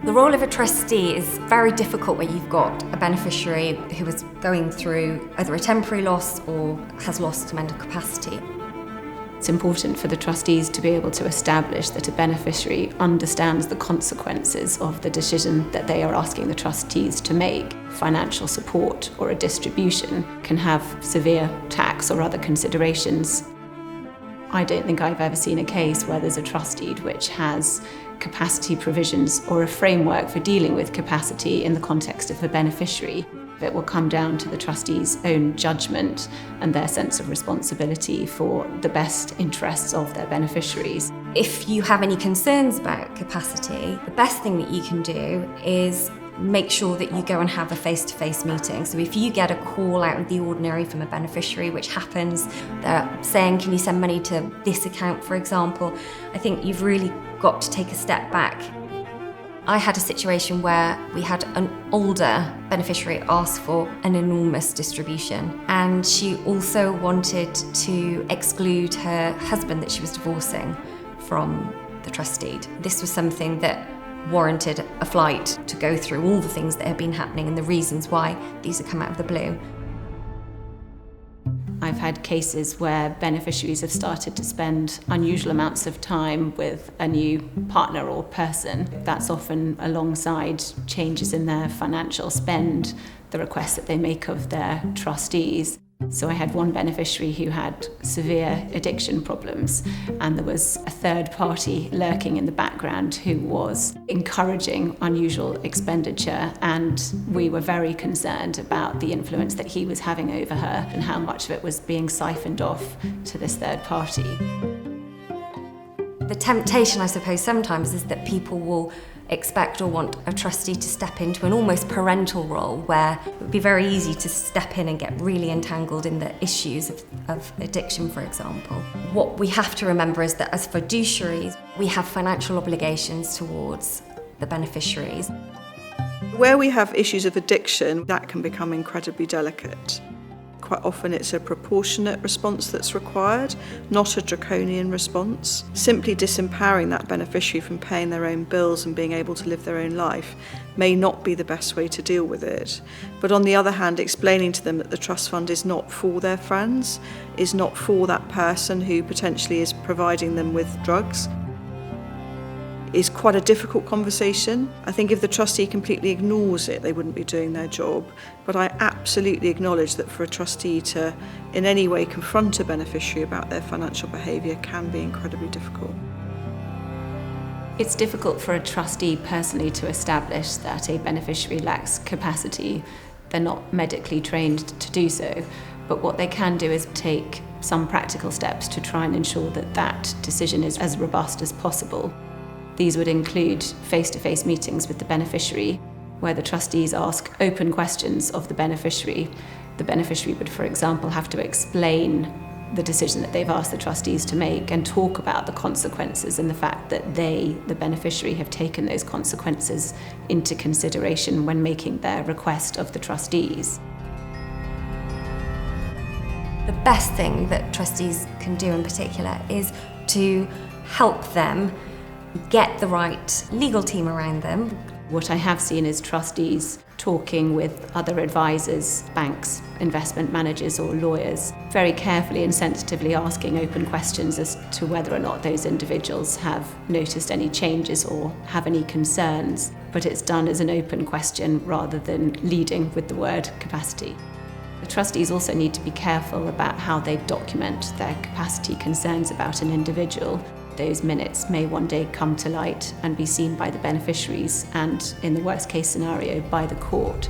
The role of a trustee is very difficult when you've got a beneficiary who is going through either a temporary loss or has lost mental capacity. It's important for the trustees to be able to establish that a beneficiary understands the consequences of the decision that they are asking the trustees to make. Financial support or a distribution can have severe tax or other considerations. I don't think I've ever seen a case where there's a trust deed which has capacity provisions or a framework for dealing with capacity in the context of the beneficiary. It will come down to the trustee's own judgment and their sense of responsibility for the best interests of their beneficiaries. If you have any concerns about capacity, the best thing that you can do is make sure that you go and have a face-to-face meeting. So if you get a call out of the ordinary from a beneficiary, which happens, they're saying, can you send money to this account, for example, I think you've really got to take a step back. I had a situation where we had an older beneficiary ask for an enormous distribution, and she also wanted to exclude her husband that she was divorcing from the trust deed. This was something that warranted a flight to go through all the things that have been happening and the reasons why these have come out of the blue. I've had cases where beneficiaries have started to spend unusual amounts of time with a new partner or person. That's often alongside changes in their financial spend, the requests that they make of their trustees. So I had one beneficiary who had severe addiction problems, and there was a third party lurking in the background who was encouraging unusual expenditure, and we were very concerned about the influence that he was having over her and how much of it was being siphoned off to this third party. The temptation, I suppose, sometimes is that people will expect or want a trustee to step into an almost parental role where it would be very easy to step in and get really entangled in the issues of addiction, for example. What we have to remember is that as fiduciaries, we have financial obligations towards the beneficiaries. Where we have issues of addiction, that can become incredibly delicate. Quite often it's a proportionate response that's required, not a draconian response. Simply disempowering that beneficiary from paying their own bills and being able to live their own life may not be the best way to deal with it. But on the other hand, explaining to them that the trust fund is not for their friends, is not for that person who potentially is providing them with drugs, is quite a difficult conversation. I think if the trustee completely ignores it, they wouldn't be doing their job. But I absolutely acknowledge that for a trustee to in any way confront a beneficiary about their financial behaviour can be incredibly difficult. It's difficult for a trustee personally to establish that a beneficiary lacks capacity. They're not medically trained to do so, but what they can do is take some practical steps to try and ensure that that decision is as robust as possible. These would include face-to-face meetings with the beneficiary, where the trustees ask open questions of the beneficiary. The beneficiary would, for example, have to explain the decision that they've asked the trustees to make and talk about the consequences and the fact that they, the beneficiary, have taken those consequences into consideration when making their request of the trustees. The best thing that trustees can do in particular is to help them get the right legal team around them. What I have seen is trustees talking with other advisors, banks, investment managers or lawyers, very carefully and sensitively asking open questions as to whether or not those individuals have noticed any changes or have any concerns, but it's done as an open question rather than leading with the word capacity. The trustees also need to be careful about how they document their capacity concerns about an individual. Those minutes may one day come to light and be seen by the beneficiaries and, in the worst case scenario, by the court.